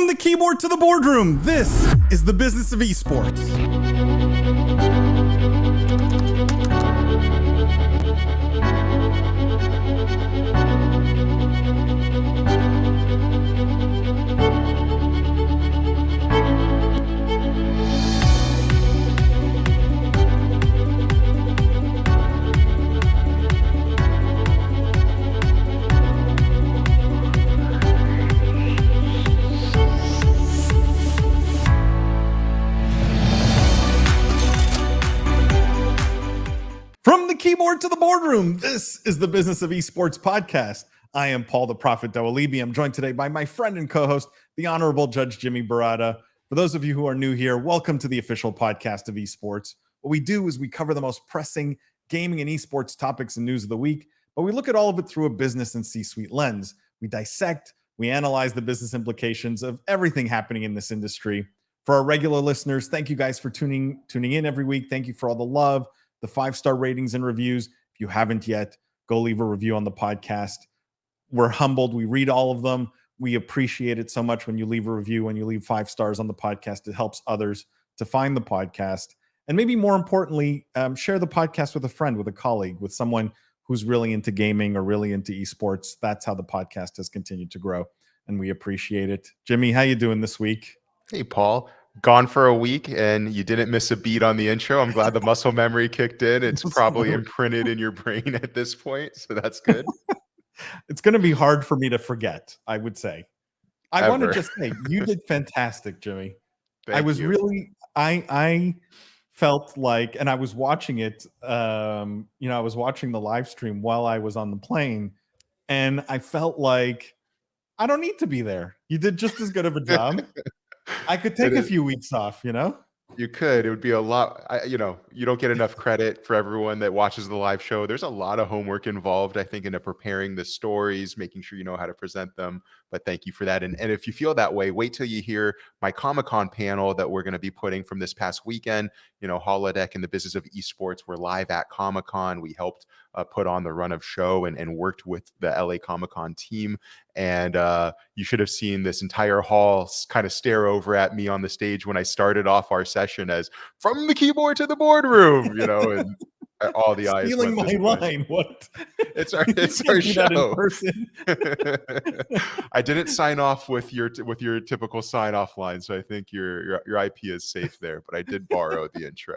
From the keyboard to the boardroom, this is the Business of Esports. From the keyboard to the boardroom, this is the Business of Esports Podcast. I am Paul the Prophet Dawalibi. I'm joined today by my friend and co-host, the Honorable Judge Jimmy Baratta. For those of you who are new here, welcome to the official podcast of esports. What we do is we cover the most pressing gaming and esports topics and news of the week, but we look at all of it through a business and C-suite lens. We dissect, we analyze the business implications of everything happening in this industry. For our regular listeners, thank you guys for tuning in every week. Thank you for all the love, the 5-star ratings and reviews. If you haven't yet, go leave a review on the podcast. We're humbled. We read all of them. We appreciate it so much when you leave a review, when you leave 5 stars on the podcast. It helps others to find the podcast. And maybe more importantly, share the podcast with a friend, with a colleague, with someone who's really into gaming or really into esports. That's how the podcast has continued to grow, and we appreciate it. Jimmy, how you doing this week? Hey, Paul. Gone for a week and you didn't miss a beat on the intro. I'm glad the muscle memory kicked in. It's probably imprinted in your brain at this point, so that's good. It's going to be hard for me to forget, I would say. I want to just say, you did fantastic, Jimmy. Thank you. Really, I felt like, and I was watching it, I was watching the live stream while I was on the plane, and I felt like I don't need to be there. You did just as good of a job. I could take a few weeks off, You could. It would be a lot. You don't get enough credit for everyone that watches the live show. There's a lot of homework involved, I think, into preparing the stories, making sure you know how to present them. But thank you for that. And if you feel that way, wait till you hear my Comic-Con panel that we're going to be putting from this past weekend. Holodeck and the Business of Esports were live at Comic-Con. We helped put on the run of show and worked with the LA Comic-Con team. And you should have seen this entire hall kind of stare over at me on the stage when I started off our session as from the keyboard to the boardroom, and all the eyes stealing my line. What? It's our show. I didn't sign off with your typical sign off line, so I think your IP is safe there. But I did borrow the intro.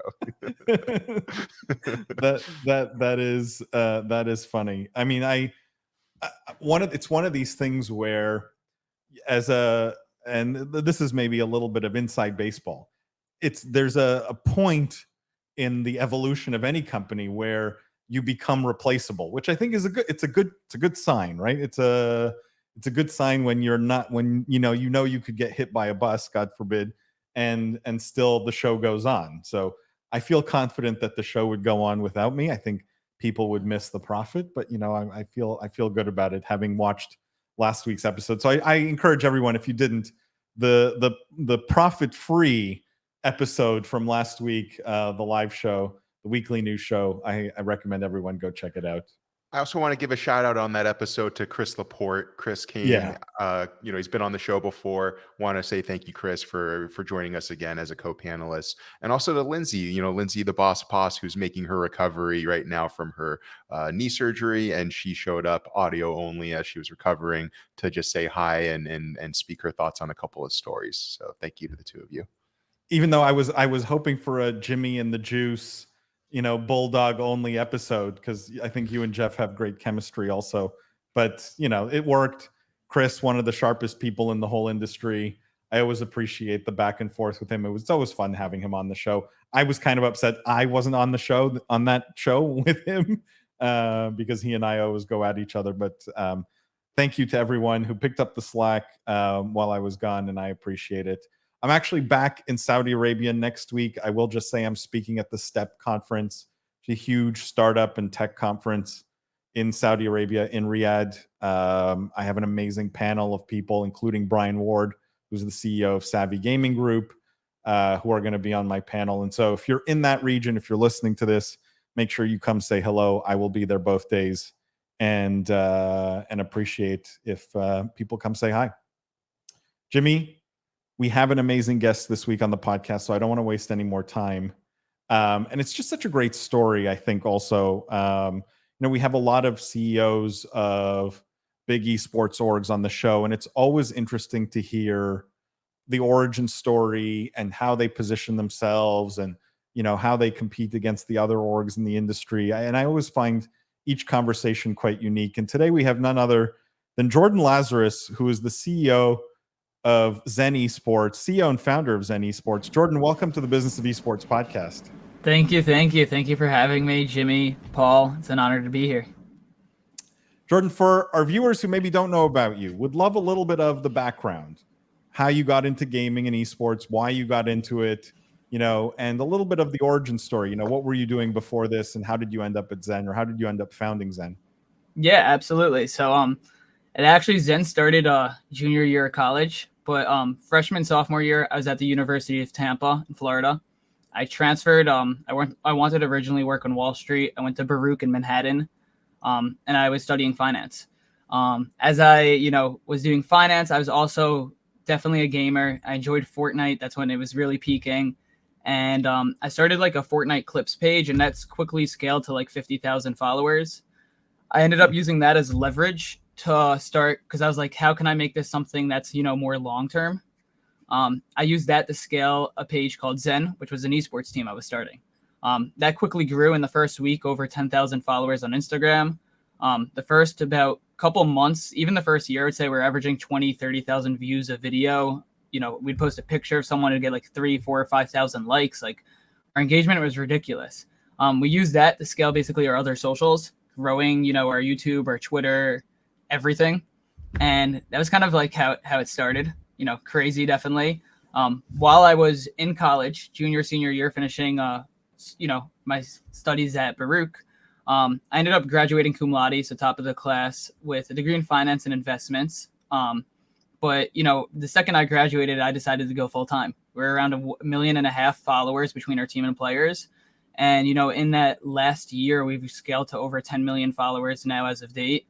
that is funny. I mean, it's one of these things where, and this is maybe a little bit of inside baseball. There's a point in the evolution of any company where you become replaceable, which I think is a good sign, right? It's a good sign when you're not, when you could get hit by a bus, God forbid, and still the show goes on. So I feel confident that the show would go on without me. I think people would miss the Prophet, but I feel good about it, having watched last week's episode. So I encourage everyone, if you didn't, the Prophet free episode from last week, the live show, the weekly news show, I recommend everyone go check it out. I also want to give a shout out on that episode to Chris Laporte. Chris came, he's been on the show before. Want to say thank you, Chris, for joining us again as a co-panelist. And also to Lindsay, Lindsay, the boss, who's making her recovery right now from her knee surgery. And she showed up audio only as she was recovering to just say hi and speak her thoughts on a couple of stories. So thank you to the two of you. Even though I was hoping for a Jimmy and the Juice, bulldog only episode, because I think you and Jeff have great chemistry also. But it worked. Chris, one of the sharpest people in the whole industry. I always appreciate the back and forth with him. It's always fun having him on the show. I was kind of upset I wasn't on that show with him, because he and I always go at each other. But thank you to everyone who picked up the slack while I was gone, and I appreciate it. I'm actually back in Saudi Arabia next week. I will just say I'm speaking at the STEP conference, a huge startup and tech conference in Saudi Arabia, in Riyadh. I have an amazing panel of people, including Brian Ward, who's the CEO of Savvy Gaming Group, who are going to be on my panel. And so if you're in that region, if you're listening to this, make sure you come say hello. I will be there both days, and appreciate if people come say hi. Jimmy, We have an amazing guest this week on the podcast, so I don't want to waste any more time. And it's just such a great story, I think, also. We have a lot of CEOs of big esports orgs on the show, and it's always interesting to hear the origin story and how they position themselves and, how they compete against the other orgs in the industry. And I always find each conversation quite unique. And today we have none other than Jordan Lazarus, who is the CEO of Zen Esports, CEO and founder of Zen Esports. Jordan, welcome to the Business of Esports podcast. Thank you. Thank you for having me, Jimmy, Paul. It's an honor to be here. Jordan, for our viewers who maybe don't know about you, would love a little bit of the background, how you got into gaming and esports, why you got into it, and a little bit of the origin story. What were you doing before this and how did you end up at Zen, or how did you end up founding Zen? Yeah, absolutely. So it actually Zen started junior year of college, but freshman, sophomore year, I was at the University of Tampa in Florida. I transferred. I wanted to originally work on Wall Street. I went to Baruch in Manhattan, and I was studying finance. As I, was doing finance, I was also definitely a gamer. I enjoyed Fortnite. That's when it was really peaking. And I started like a Fortnite clips page, and that's quickly scaled to like 50,000 followers. I ended up using that as leverage to start, because I was like, how can I make this something that's, more long-term? I used that to scale a page called Zen, which was an esports team I was starting. That quickly grew in the first week, over 10,000 followers on Instagram. The first about couple months, even the first year, I would say we're averaging 20, 30,000 views a video. We'd post a picture of someone and get like 3, 4, or 5,000 likes. Like, our engagement was ridiculous. We used that to scale basically our other socials, growing, our YouTube, our Twitter, everything. And that was kind of like how it started, crazy, definitely. While I was in college, junior, senior year, finishing, my studies at Baruch, I ended up graduating cum laude, so top of the class, with a degree in finance and investments. But, the second I graduated, I decided to go full time. We're around 1.5 million followers between our team and players. And, in that last year, we've scaled to over 10 million followers now as of date.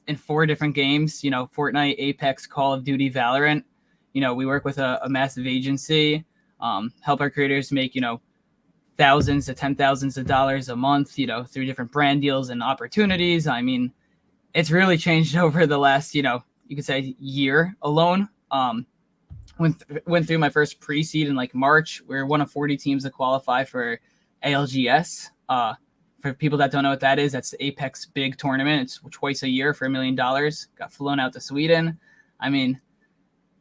In 4 different games, Fortnite, Apex, Call of Duty, Valorant. We work with a massive agency, help our creators make, thousands to $10,000s of dollars a month, through different brand deals and opportunities. I mean, it's really changed over the last, you could say year alone. Went through my first pre-seed in like March. We're one of 40 teams that qualify for ALGS. For people that don't know what that is, that's the Apex big tournament. It's twice a year for $1 million. Got flown out to Sweden. I mean,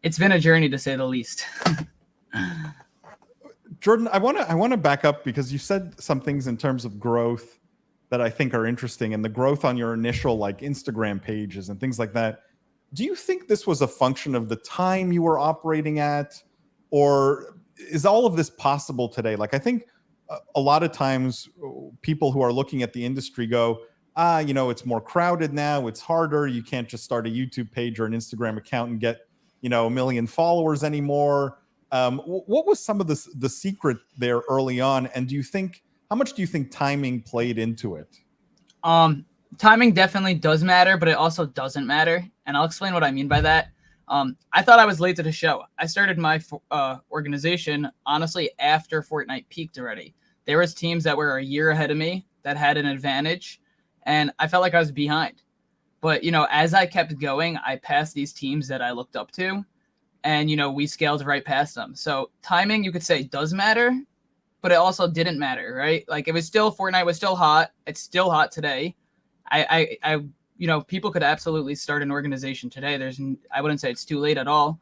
it's been a journey to say the least. Jordan, I want to back up, because you said some things in terms of growth that I think are interesting, and the growth on your initial like Instagram pages and things like that. Do you think this was a function of the time you were operating at, or is all of this possible today? Like, I think a lot of times people who are looking at the industry go, it's more crowded now. It's harder. You can't just start a YouTube page or an Instagram account and get, 1 million followers anymore. What was some of the secret there early on? And how much do you think timing played into it? Timing definitely does matter, but it also doesn't matter. And I'll explain what I mean by that. I thought I was late to the show. I started my organization, honestly, after Fortnite peaked already. There was teams that were a year ahead of me that had an advantage, and I felt like I was behind. But, as I kept going, I passed these teams that I looked up to, and, we scaled right past them. So timing, you could say, does matter, but it also didn't matter, right? Like, it was still, Fortnite was still hot. It's still hot today. I people could absolutely start an organization today. I wouldn't say it's too late at all.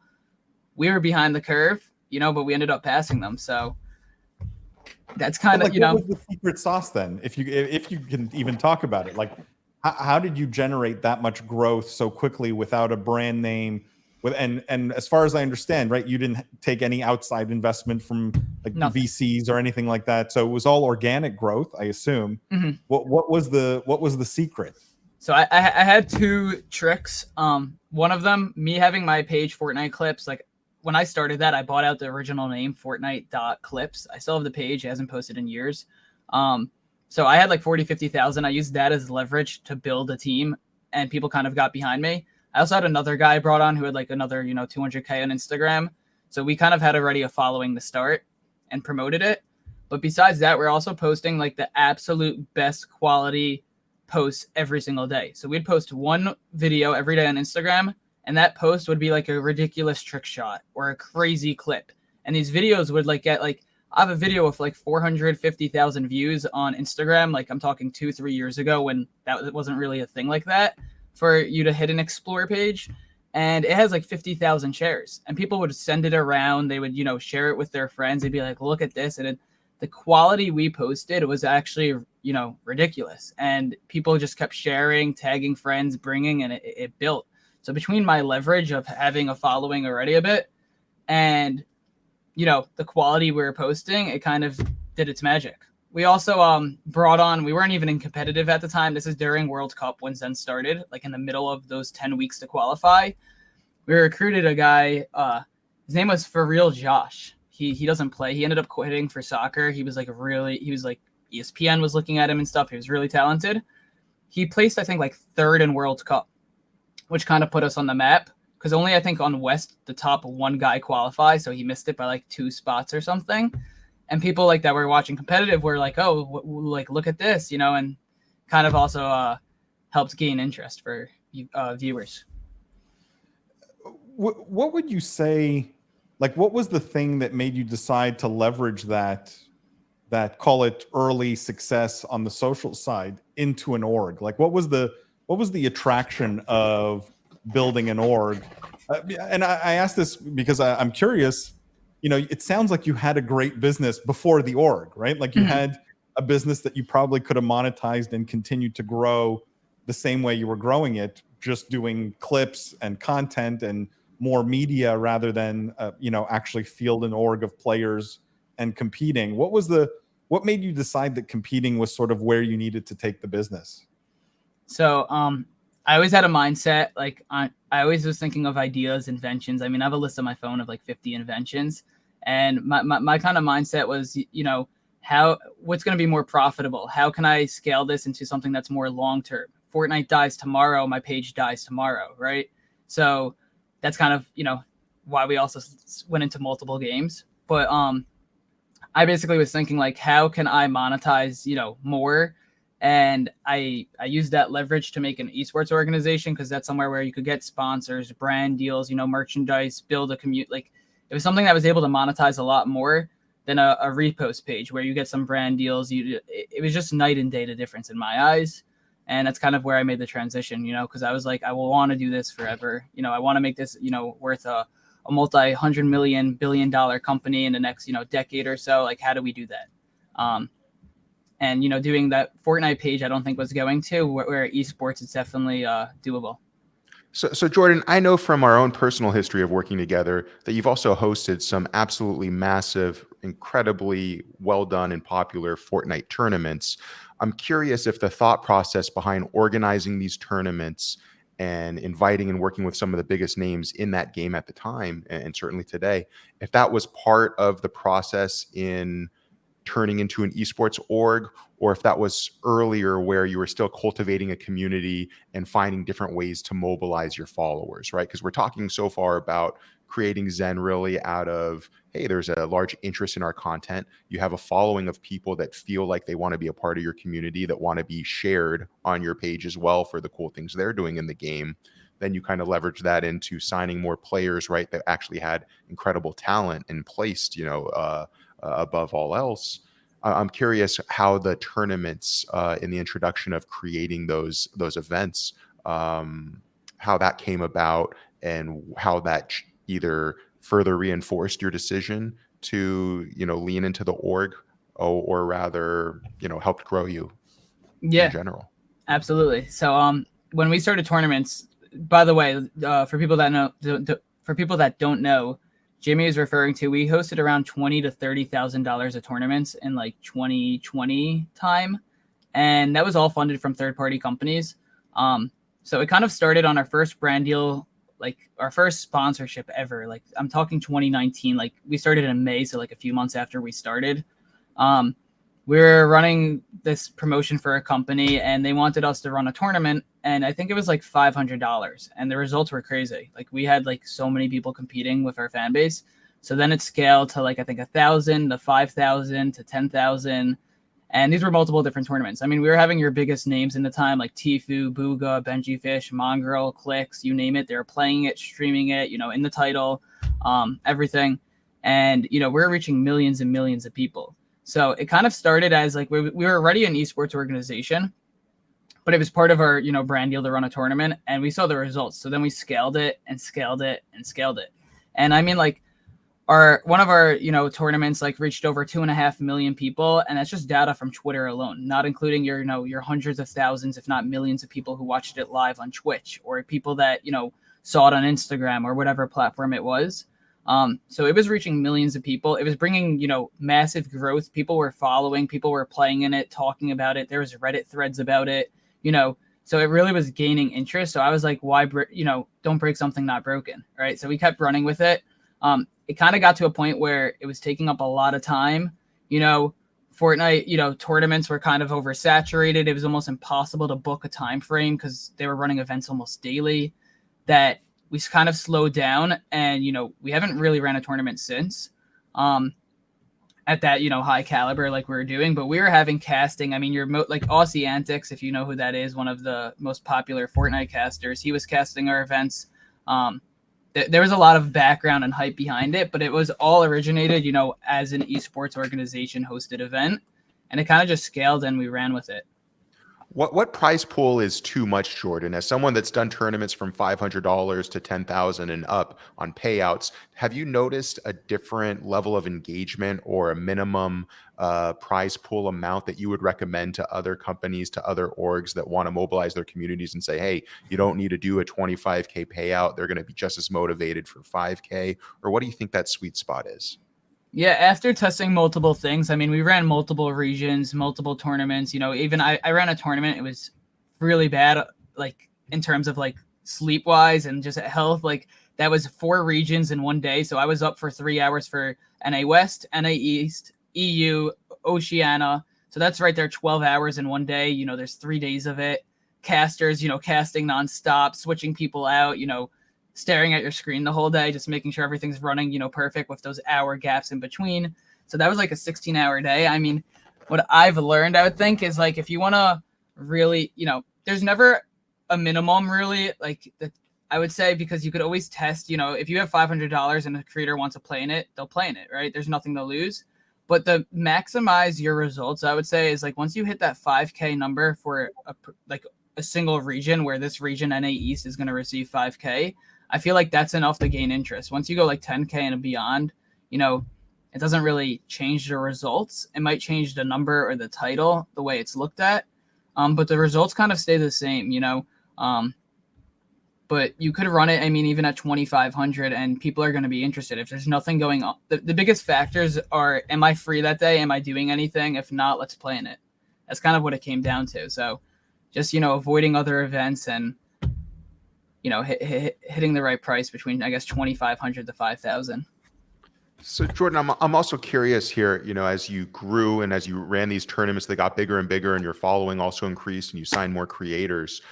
We were behind the curve, but we ended up passing them. So that's kind of, what was the secret sauce then? If you can even talk about it, like how did you generate that much growth so quickly without a brand name? And as far as I understand, right, you didn't take any outside investment from like VCs or anything like that. So it was all organic growth, I assume. Mm-hmm. What was the secret? So I had 2 tricks. One of them, me having my page Fortnite Clips. Like, when I started that, I bought out the original name, Fortnite.clips. I still have the page. It hasn't posted in years. So I had like 40, 50,000. I used that as leverage to build a team, and people kind of got behind me. I also had another guy I brought on who had like another, 200K on Instagram. So we kind of had already a following to start and promoted it. But besides that, we're also posting like the absolute best quality posts every single day. So we'd post one video every day on Instagram, and that post would be like a ridiculous trick shot or a crazy clip. And these videos would like get like, I have a video with like 450,000 views on Instagram. Like I'm talking 2-3 years ago when that wasn't really a thing like that for you to hit an explore page. And it has like 50,000 shares, and people would send it around. They would, share it with their friends. They'd be like, look at this. And the quality we posted was actually, ridiculous. And people just kept sharing, tagging friends, bringing, and it built. So between my leverage of having a following already a bit and, the quality we were posting, it kind of did its magic. We also brought on, we weren't even in competitive at the time. This is during World Cup when Zen started, like in the middle of those 10 weeks to qualify. We recruited a guy, his name was For Real Josh. He doesn't play. He ended up quitting for soccer. He was like ESPN was looking at him and stuff. He was really talented. He placed, I think, like third in World Cup, which kind of put us on the map. Because only, I think, on West, the top one guy qualified. So he missed it by like 2 spots or something. And people like that were watching competitive were like, oh, look at this, and kind of also helped gain interest for viewers. What would you say, like, what was the thing that made you decide to leverage that call it early success on the social side into an org? Like, what was the attraction of building an org? And I asked this because I'm curious. It sounds like you had a great business before the org, right? Like you had a business that you probably could have monetized and continued to grow the same way you were growing it, just doing clips and content and more media rather than, actually field an org of players and competing. What made you decide that competing was sort of where you needed to take the business? So, I always had a mindset, like I always was thinking of ideas, inventions. I mean, I have a list on my phone of like 50 inventions. And my kind of mindset was, what's going to be more profitable? How can I scale this into something that's more long-term? Fortnite dies tomorrow, my page dies tomorrow, right? So that's kind of, why we also went into multiple games. But I basically was thinking like, how can I monetize, more? And I used that leverage to make an esports organization, because that's somewhere where you could get sponsors, brand deals, merchandise, build a community. Like it was something that was able to monetize a lot more than a repost page where you get some brand deals. It was just night and day the difference in my eyes. And that's kind of where I made the transition, because I was like, I will want to do this forever. I want to make this, worth a multi-100 million billion-dollar company in the next, decade or so. Like, how do we do that? And, doing that Fortnite page, I don't think was going to, where esports is definitely doable. So Jordan, I know from our own personal history of working together that you've also hosted some absolutely massive, incredibly well done and popular Fortnite tournaments. I'm curious if the thought process behind organizing these tournaments and inviting and working with some of the biggest names in that game at the time, and certainly today, if that was part of the process in turning into an esports org, or if that was earlier where you were still cultivating a community and finding different ways to mobilize your followers, right? Because we're talking so far about creating Zen really out of, hey, there's a large interest in our content. You have a following of people that feel like they want to be a part of your community, that want to be shared on your page as well for the cool things they're doing in the game. Then you kind of leverage that into signing more players, right, that actually had incredible talent and placed, above all else. I'm curious how the tournaments in the introduction of creating those events, how that came about, and how that either further reinforced your decision to lean into the org, or rather helped grow you in general. Absolutely. So when we started tournaments, by the way, for people that don't know, Jimmy is referring to, we hosted around $20,000 to $30,000 of tournaments in like 2020 time. And that was all funded from third-party companies. So it kind of started on our first brand deal, like our first sponsorship ever. Like I'm talking 2019, like we started in May. So like a few months after we started, we were running this promotion for a company and they wanted us to run a tournament. And I think it was like $500, and the results were crazy. Like we had like so many people competing with our fan base. So then it scaled to like, I think 1,000 to 5,000 to 10,000. And these were multiple different tournaments. I mean, we were having your biggest names in the time, like Tfue, Booga, Benji Fish, Mongrel, Clicks, you name it. They were playing it, streaming it, you know, in the title, everything. And, you know, we're reaching millions and millions of people. So it kind of started as like, we were already an esports organization, but it was part of our, you know, brand deal to run a tournament, and we saw the results. So then we scaled it and scaled it and scaled it. And I mean, like, one of our, you know, tournaments like reached over 2.5 million people, and that's just data from Twitter alone, not including your, you know, your hundreds of thousands, if not millions of people who watched it live on Twitch, or people that, you know, saw it on Instagram or whatever platform it was. So it was reaching millions of people. It was bringing, you know, massive growth. People were following, people were playing in it, talking about it. There was Reddit threads about it, you know, so it really was gaining interest. So I was like, why, you know, don't break something not broken, right? So we kept running with it. It kind of got to a point where it was taking up a lot of time. You know, Fortnite, you know, tournaments were kind of oversaturated. It was almost impossible to book a time frame because they were running events almost daily. That we kind of slowed down, and, you know, we haven't really ran a tournament since at that, you know, high caliber like we were doing, but we were having casting. I mean, like Aussie Antics, if you know who that is, one of the most popular Fortnite casters, he was casting our events. There was a lot of background and hype behind it, but it was all originated, you know, as an esports organization hosted event, and it kind of just scaled and we ran with it. What prize pool is too much, Jordan? As someone that's done tournaments from $500 to $10,000 and up on payouts, have you noticed a different level of engagement or a minimum prize pool amount that you would recommend to other companies, to other orgs that want to mobilize their communities and say, hey, you don't need to do a 25K payout. They're going to be just as motivated for 5K. Or what do you think that sweet spot is? Yeah, after testing multiple things, I mean, we ran multiple regions, multiple tournaments, you know, even I ran a tournament. It was really bad, like in terms of like sleep wise and just health. Like that was 4 regions in one day. So I was up for 3 hours for NA West, NA East, EU, Oceania. So that's right there, 12 hours in one day. You know, there's 3 days of it. Casters, you know, casting nonstop, switching people out, you know, staring at your screen the whole day, just making sure everything's running, you know, perfect with those hour gaps in between. So that was like a 16-hour day. I mean, what I've learned, I would think, is like, if you want to really, you know, there's never a minimum really, like that I would say, because you could always test, you know, if you have $500 and a creator wants to play in it, they'll play in it, right? There's nothing to lose. But to maximize your results, I would say, is like once you hit that 5K number for a single region, where this region, NA East, is going to receive 5K, I feel like that's enough to gain interest. Once you go like 10K and beyond, you know, it doesn't really change the results. It might change the number or the title, the way it's looked at. But the results kind of stay the same, you know. But you could run it, I mean, even at 2,500, and people are going to be interested. If there's nothing going on, the biggest factors are, am I free that day? Am I doing anything? If not, let's play in it. That's kind of what it came down to. So just, you know, avoiding other events and, you know, hitting the right price between, I guess, 2,500 to 5,000. So Jordan, I'm also curious here, you know, as you grew and as you ran these tournaments, they got bigger and bigger, and your following also increased and you signed more creators.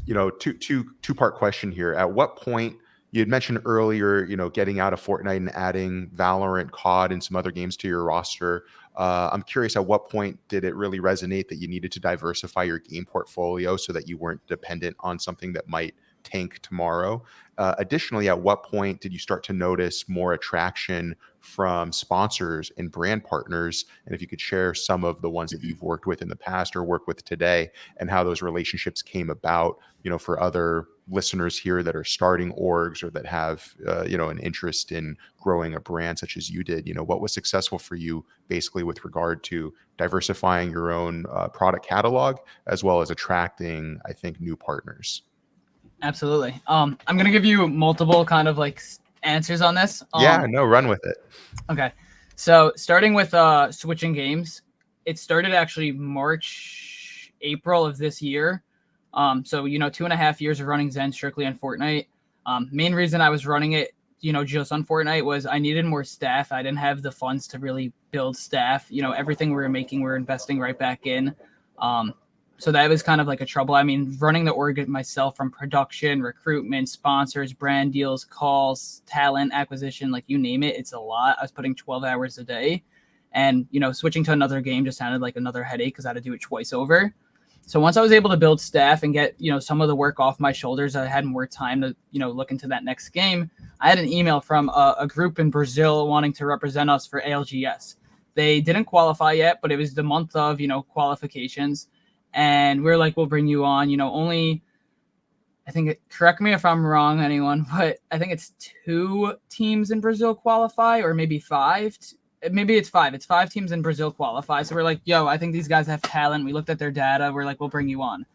You know, two-part question here. At what point, you had mentioned earlier, you know, getting out of Fortnite and adding Valorant, COD, and some other games to your roster. I'm curious, at what point did it really resonate that you needed to diversify your game portfolio so that you weren't dependent on something that might tank tomorrow? Additionally, at what point did you start to notice more attraction from sponsors and brand partners? And if you could share some of the ones that you've worked with in the past or work with today, and how those relationships came about, you know, for other listeners here that are starting orgs or that have, you know, an interest in growing a brand such as you did. You know, what was successful for you basically with regard to diversifying your own product catalog, as well as attracting, I think, new partners? Absolutely. I'm going to give you multiple kind of like answers on this. Run with it. Okay. So starting with switching games, it started actually March, April of this year. So, you know, 2.5 years of running Zen strictly on Fortnite. Main reason I was running it, you know, just on Fortnite was I needed more staff. I didn't have the funds to really build staff. You know, everything we were making, we were investing right back in. So that was kind of like a trouble. I mean, running the org myself from production, recruitment, sponsors, brand deals, calls, talent acquisition, like you name it, it's a lot. I was putting 12 hours a day, and, switching to another game just sounded like another headache because I had to do it twice over. So once I was able to build staff and get, some of the work off my shoulders, I had more time to, look into that next game. I had an email from a group in Brazil wanting to represent us for ALGS. They didn't qualify yet, but it was the month of, qualifications. And we're like, we'll bring you on, only, I think, correct me if I'm wrong, anyone, but I think it's 2 teams in Brazil qualify, or maybe 5. Maybe it's 5. It's 5 teams in Brazil qualify. So we're like, yo, I think these guys have talent. We looked at their data. We're like, we'll bring you on.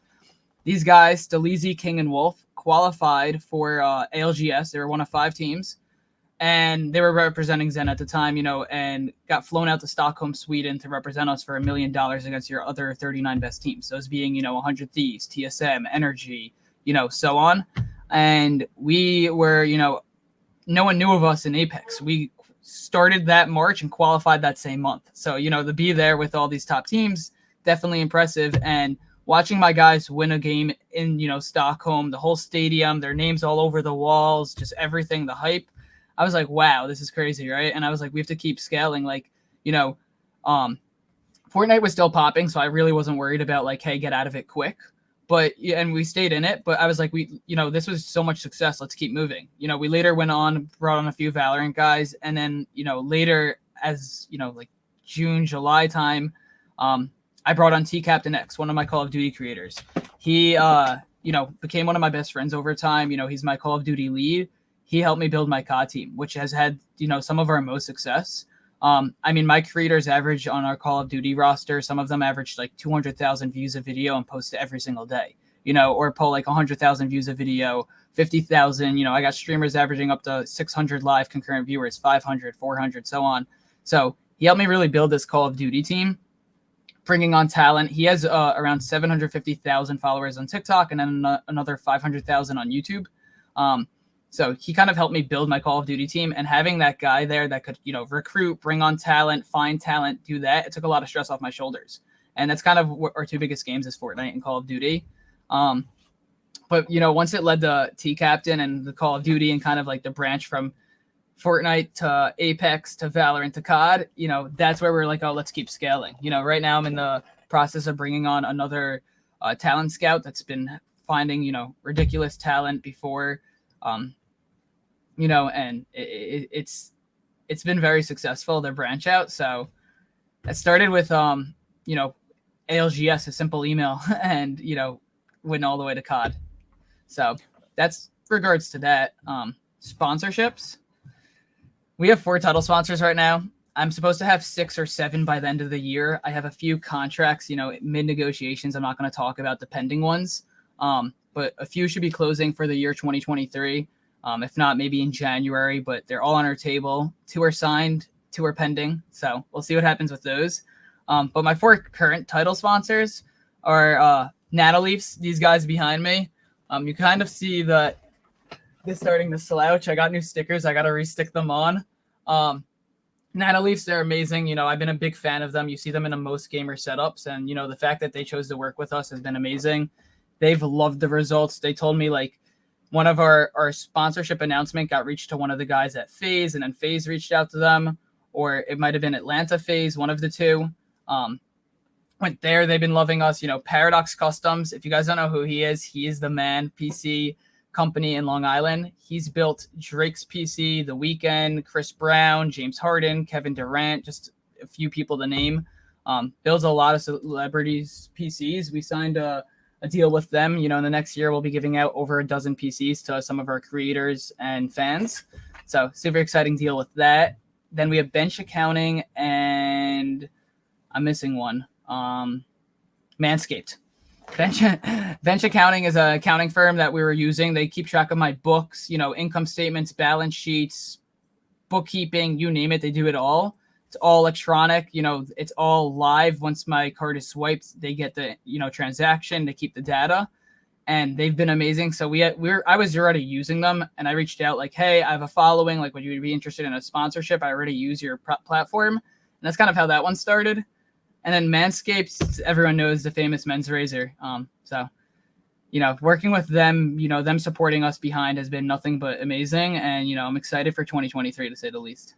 These guys, Dawalibi, King, and Wolf, qualified for ALGS. They were one of 5 teams. And they were representing Zen at the time, and got flown out to Stockholm, Sweden to represent us for $1 million against your other 39 best teams. Those being, 100 Thieves, TSM, Energy, so on. And we were, no one knew of us in Apex. We started that March and qualified that same month. So, to be there with all these top teams, definitely impressive. And watching my guys win a game in, Stockholm, the whole stadium, their names all over the walls, just everything, the hype. I was like, wow, this is crazy, right? And I was like, we have to keep scaling. Like, Fortnite was still popping, so I really wasn't worried about like, hey, get out of it quick. But and we stayed in it. But I was like, this was so much success. Let's keep moving. We later went on, brought on a few Valorant guys, and then later as like June, July time, I brought on T Captain X, one of my Call of Duty creators. He became one of my best friends over time. He's my Call of Duty lead. He helped me build my COD team, which has had, some of our most success. My creators average on our Call of Duty roster, some of them average like 200,000 views a video and post it every single day, or pull like 100,000 views a video, 50,000, I got streamers averaging up to 600 live concurrent viewers, 500, 400, so on. So he helped me really build this Call of Duty team, bringing on talent. He has around 750,000 followers on TikTok and then another 500,000 on YouTube. So he kind of helped me build my Call of Duty team, and having that guy there that could, recruit, bring on talent, find talent, do that, it took a lot of stress off my shoulders. And that's kind of what our 2 biggest games is, Fortnite and Call of Duty. But, once it led to T-Captain and the Call of Duty and kind of like the branch from Fortnite to Apex to Valorant to COD, that's where we're like, oh, let's keep scaling. Right now I'm in the process of bringing on another talent scout that's been finding, ridiculous talent before, and it's been very successful, their branch out. So I started with, ALGS, a simple email, and, went all the way to COD. So that's regards to that. Sponsorships. We have 4 title sponsors right now. I'm supposed to have 6 or 7 by the end of the year. I have a few contracts, mid negotiations. I'm not going to talk about the pending ones. But a few should be closing for the year 2023. If not, maybe in January, but they're all on our table. 2 are signed, 2 are pending. So we'll see what happens with those. But my 4 current title sponsors are Nanoleafs, these guys behind me. You kind of see that they're starting to slouch. I got new stickers. I got to restick them on. Nanoleafs, they're amazing. I've been a big fan of them. You see them in most gamer setups. And, the fact that they chose to work with us has been amazing. They've loved the results. They told me like one of our sponsorship announcement got reached to one of the guys at FaZe, and then FaZe reached out to them, or it might have been Atlanta FaZe, one of the 2. Went there. They've been loving us. Paradox Customs. If you guys don't know who he is the man PC company in Long Island. He's built Drake's PC, The Weeknd, Chris Brown, James Harden, Kevin Durant, just a few people to name. Builds a lot of celebrities' PCs. We signed a deal with them. In the next year, we'll be giving out over a dozen PCs to some of our creators and fans. So super exciting deal with that. Then we have Bench Accounting, and I'm missing one. Manscaped. Bench Accounting is an accounting firm that we were using. They keep track of my books, income statements, balance sheets, bookkeeping, you name it. They do it all. It's all electronic, it's all live. Once my card is swiped, they get the, transaction, they keep the data, and they've been amazing. So I was already using them, and I reached out like, hey, I have a following, like, would you be interested in a sponsorship? I already use your platform. And that's kind of how that one started. And then Manscaped, everyone knows the famous men's razor. So, working with them, them supporting us behind has been nothing but amazing. And, I'm excited for 2023 to say the least.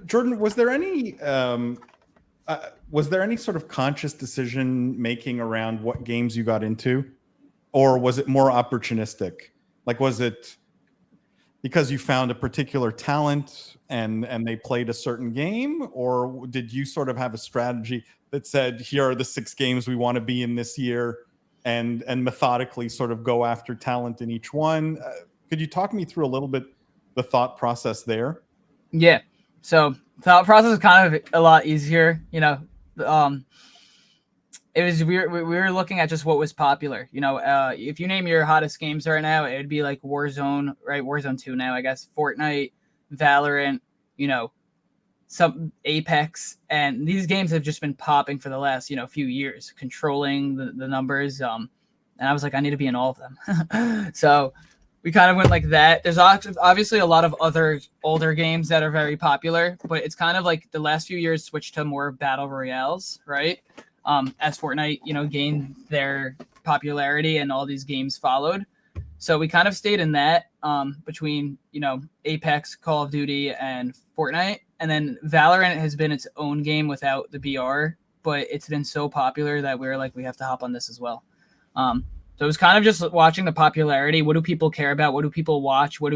Jordan, was there any sort of conscious decision making around what games you got into, or was it more opportunistic? Like, was it because you found a particular talent and they played a certain game, or did you sort of have a strategy that said, here are the 6 games we want to be in this year, and methodically sort of go after talent in each one? Could you talk me through a little bit the thought process there? Yeah. So thought process is kind of a lot easier. It was we were looking at just what was popular. If you name your hottest games right now, it would be like Warzone, right? Warzone 2 now, I guess. Fortnite, Valorant, some Apex, and these games have just been popping for the last few years, controlling the numbers. And I was like, I need to be in all of them. So we kind of went like that. There's obviously a lot of other older games that are very popular, but it's kind of like the last few years switched to more battle royales, right? As Fortnite, gained their popularity and all these games followed. So we kind of stayed in that between, Apex, Call of Duty, and Fortnite. And then Valorant has been its own game without the BR, but it's been so popular that we were like, we have to hop on this as well. So it was kind of just watching the popularity. What do people care about? What do people watch? What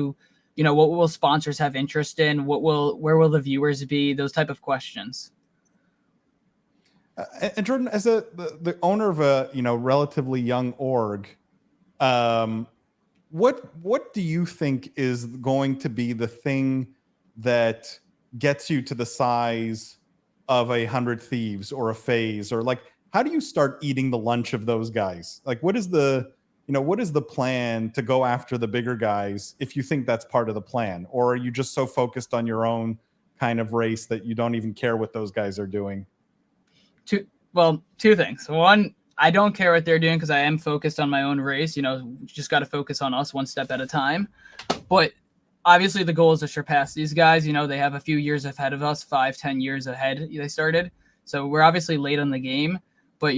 will sponsors have interest in? Where will the viewers be? Those type of questions. And Jordan, as the owner of a relatively young org, what do you think is going to be the thing that gets you to the size of 100 Thieves or a FaZe, or like, how do you start eating the lunch of those guys? Like, what is the plan to go after the bigger guys, if you think that's part of the plan? Or are you just so focused on your own kind of race that you don't even care what those guys are doing? Two things. One, I don't care what they're doing because I am focused on my own race. Just got to focus on us one step at a time. But obviously the goal is to surpass these guys. They have a few years ahead of us, 5-10 years ahead they started. So we're obviously late on the game. But,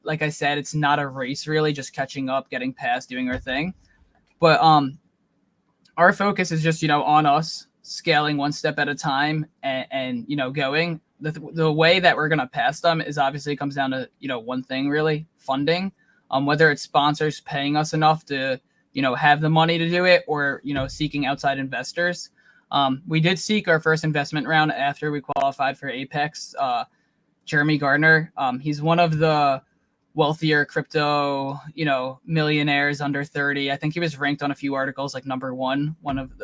like I said, it's not a race really, just catching up, getting past, doing our thing. But our focus is just, on us, scaling one step at a time and going. The way that we're going to pass them is obviously comes down to, one thing really, funding. Whether it's sponsors paying us enough to, have the money to do it, or, seeking outside investors. We did seek our first investment round after we qualified for Apex. Jeremy Gardner. He's one of the wealthier crypto, millionaires under 30. I think he was ranked on a few articles like number one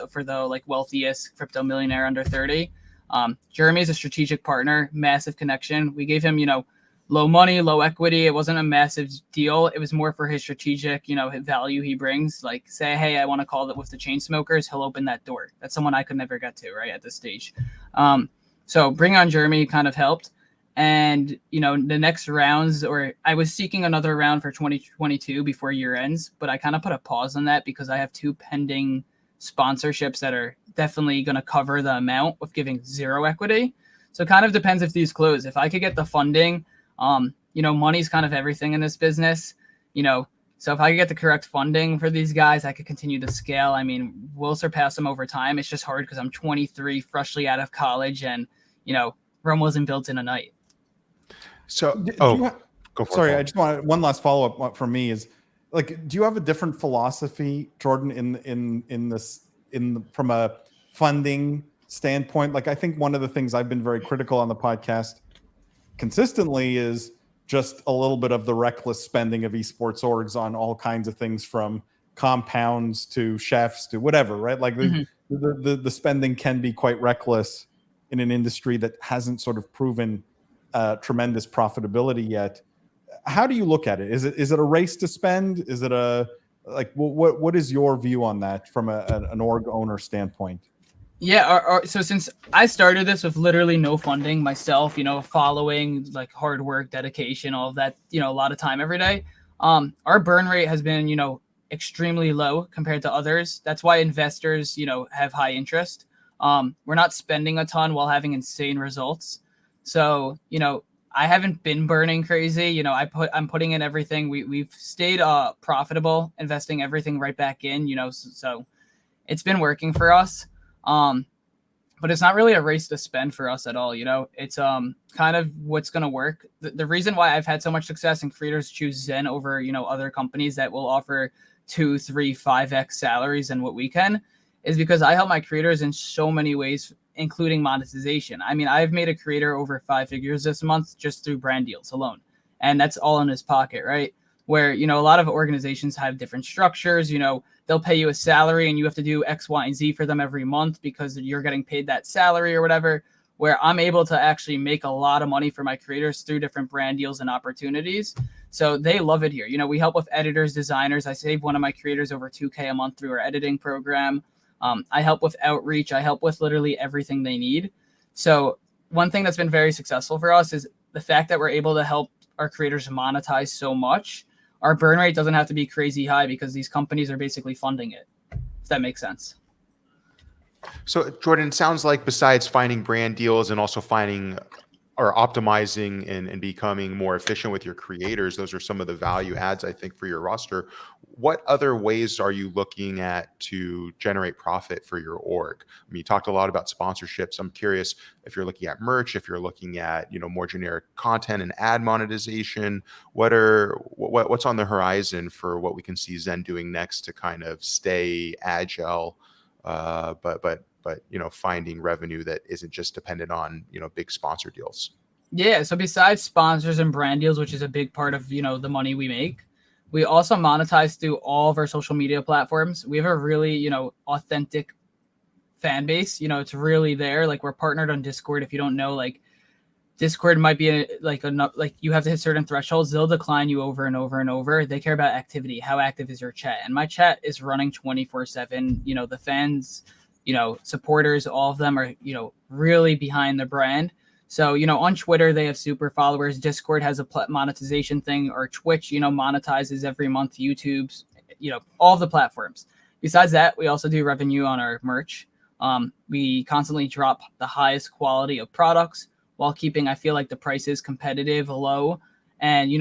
for the like wealthiest crypto millionaire under 30. Jeremy is a strategic partner, massive connection. We gave him, low money, low equity. It wasn't a massive deal. It was more for his strategic, value he brings. Like, say, hey, I want to call it with the chain smokers. He'll open that door. That's someone I could never get to, right, at this stage. So bringing on Jeremy kind of helped. And, the next rounds, or I was seeking another round for 2022 before year ends, but I kind of put a pause on that because I have 2 pending sponsorships that are definitely going to cover the amount with giving 0 equity. So it kind of depends if these close. If I could get the funding, money's kind of everything in this business, so if I could get the correct funding for these guys, I could continue to scale. I mean, we'll surpass them over time. It's just hard because I'm 23, freshly out of college, and, Rome wasn't built in a night. So, go for sorry, it. I just want one last follow up from me is, like, do you have a different philosophy, Jordan, from a funding standpoint? Like, I think one of the things I've been very critical on the podcast consistently is just a little bit of the reckless spending of esports orgs on all kinds of things, from compounds to chefs to whatever, right? Like the spending can be quite reckless in an industry that hasn't sort of proven tremendous profitability yet. How do you look at it? Is it a race to spend? Is it what is your view on that from an org owner standpoint? Yeah, so since I started this with literally no funding myself, following like hard work, dedication, all of that, a lot of time every day, our burn rate has been, extremely low compared to others. That's why investors, have high interest. We're not spending a ton while having insane results. So, I haven't been burning crazy. I'm putting in everything. We've stayed profitable, investing everything right back in, so it's been working for us. But it's not really a race to spend for us at all. It's kind of what's going to work. The reason why I've had so much success and creators choose Zen over, other companies that will offer 2, 3, 5x salaries than what we can is because I help my creators in so many ways, including monetization. I mean, I've made a creator over 5 figures this month just through brand deals alone. And that's all in his pocket, right? Where, a lot of organizations have different structures, they'll pay you a salary and you have to do X, Y, and Z for them every month because you're getting paid that salary or whatever, where I'm able to actually make a lot of money for my creators through different brand deals and opportunities. So they love it here. We help with editors, designers. I save one of my creators over $2,000 a month through our editing program. I help with outreach. I help with literally everything they need. So one thing that's been very successful for us is the fact that we're able to help our creators monetize so much. Our burn rate doesn't have to be crazy high because these companies are basically funding it, if that makes sense. So Jordan, it sounds like besides finding brand deals and also finding or optimizing and becoming more efficient with your creators, those are some of the value adds, I think, for your roster. What other ways are you looking at to generate profit for your org? I mean, you talked a lot about sponsorships. I'm curious if you're looking at merch, if you're looking at, more generic content and ad monetization. What's on the horizon for what we can see Zen doing next to kind of stay agile, but finding revenue that isn't just dependent on, big sponsor deals? Yeah. So besides sponsors and brand deals, which is a big part of, the money we make, we also monetize through all of our social media platforms. We have a really, authentic fan base. It's really there. Like, we're partnered on Discord. If you don't know, like, Discord might be like you have to hit certain thresholds. They'll decline you over and over and over. They care about activity. How active is your chat? And my chat is running 24/7. The fans, supporters, all of them are, really behind the brand. So, on Twitter, they have super followers. Discord has a monetization thing, or Twitch, monetizes every month. YouTube's, all of the platforms. Besides that, we also do revenue on our merch. We constantly drop the highest quality of products while keeping, I feel like, the prices competitive, low. And,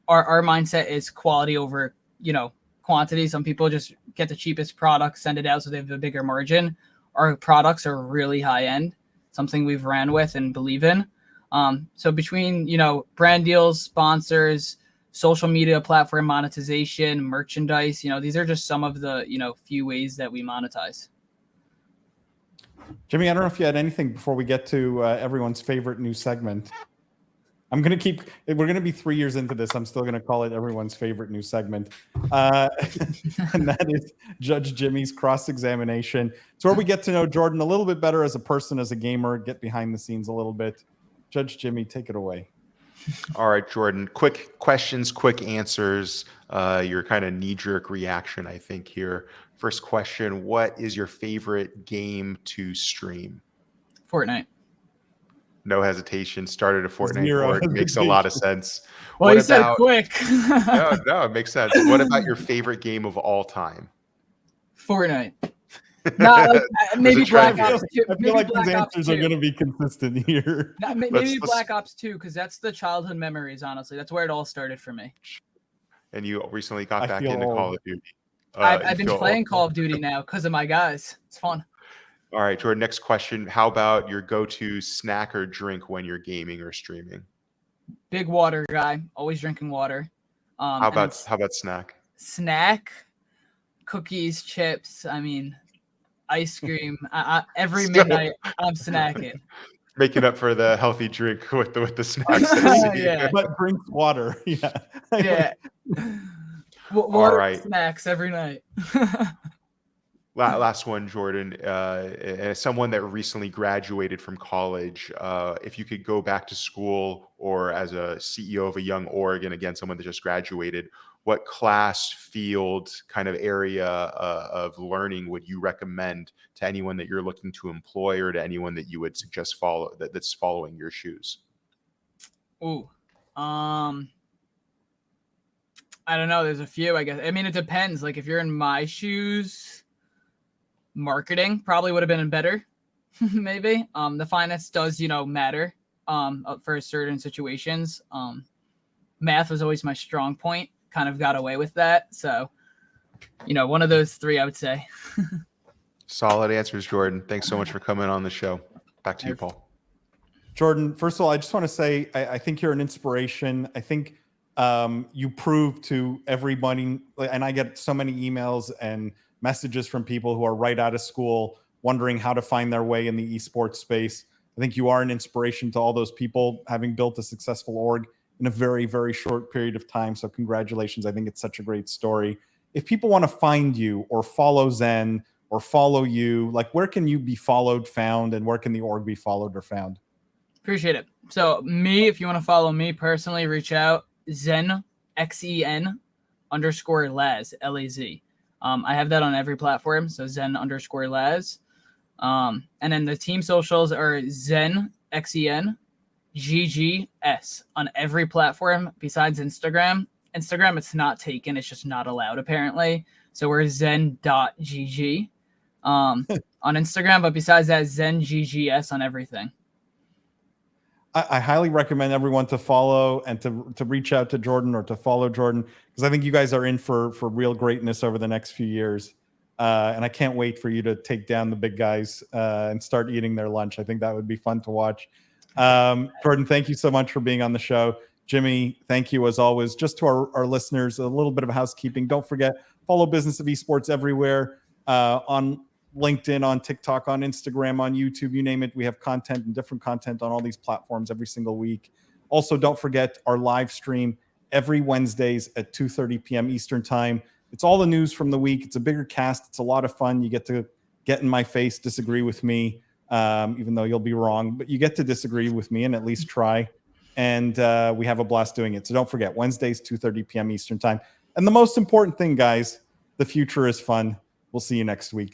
our mindset is quality over, quantity. Some people just get the cheapest product, send it out so they have a bigger margin. Our products are really high end, something we've ran with and believe in. So between, brand deals, sponsors, social media platform monetization, merchandise, these are just some of the, few ways that we monetize. Jimmy, I don't know if you had anything before we get to everyone's favorite new segment. We're going to be 3 years into this. I'm still going to call it everyone's favorite new segment. And that is Judge Jimmy's cross-examination. It's where we get to know Jordan a little bit better as a person, as a gamer, get behind the scenes a little bit. Judge Jimmy, take it away. All right, Jordan, quick questions, quick answers. Your kind of knee-jerk reaction, I think, here. First question, what is your favorite game to stream? Fortnite. No hesitation. Started a Fortnite Zero org. Makes a lot of sense. Well, you said quick. No, it makes sense. What about your favorite game of all time? Fortnite. Not like, maybe Black Ops 2. I feel like these answers are going to be consistent here. Maybe Black Ops 2, because that's the childhood memories, honestly. That's where it all started for me. And you recently got back into Call of Duty. I've been playing Call of Duty now because of my guys. It's fun. All right, Jordan, next question. How about your go-to snack or drink when you're gaming or streaming? Big water guy. Always drinking water. How about snack? Snack? Cookies, chips. I mean, ice cream. Every midnight, I'm snacking. Making up for the healthy drink with the snacks. Yeah. But drinks water. Yeah. Yeah. Water, all right. Snacks every night. Last one, Jordan. As someone that recently graduated from college, if you could go back to school or as a CEO of a young org, and again, someone that just graduated, what class, field, kind of area of learning would you recommend to anyone that you're looking to employ or to anyone that you would suggest that's following your shoes? Ooh. I don't know. There's a few, I guess. I mean, it depends. Like, if you're in my shoes, marketing probably would have been better, maybe. The finance does, matter. for certain situations. Math was always my strong point. Kind of got away with that. So, one of those three, I would say. Solid answers, Jordan. Thanks so much for coming on the show. Back to you, Paul. Jordan, first of all, I just want to say I think you're an inspiration. I think you prove to everybody, and I get so many emails and messages from people who are right out of school wondering how to find their way in the esports space. I think you are an inspiration to all those people, having built a successful org in a very, very short period of time. So congratulations. I think it's such a great story. If people want to find you or follow Zen or follow you, like where can you be followed, found, and where can the org be followed or found? Appreciate it. So if you want to follow me personally, reach out, Zen, XEN_Laz, L-A-Z. I have that on every platform. So Zen_Laz. And then the team socials are Zen, XEN, GGS on every platform besides Instagram. Instagram, it's not taken. It's just not allowed, apparently. So we're zen.gg on Instagram. But besides that, Zen GGS on everything. I highly recommend everyone to follow and to reach out to Jordan or to follow Jordan, because I think you guys are in for real greatness over the next few years. And I can't wait for you to take down the big guys and start eating their lunch. I think that would be fun to watch. Jordan, thank you so much for being on the show. Jimmy, thank you as always. Just to our listeners, a little bit of housekeeping. Don't forget, follow Business of Esports everywhere, on LinkedIn, on TikTok, on Instagram, on YouTube, you name it. We have content and different content on all these platforms every single week. Also, don't forget our live stream every Wednesdays at 2:30 p.m. Eastern time. It's all the news from the week. It's a bigger cast. It's a lot of fun. You get to get in my face, disagree with me, even though you'll be wrong, but you get to disagree with me and at least try. And we have a blast doing it. So don't forget, Wednesdays, 2:30 p.m. Eastern time. And the most important thing, guys, the future is fun. We'll see you next week.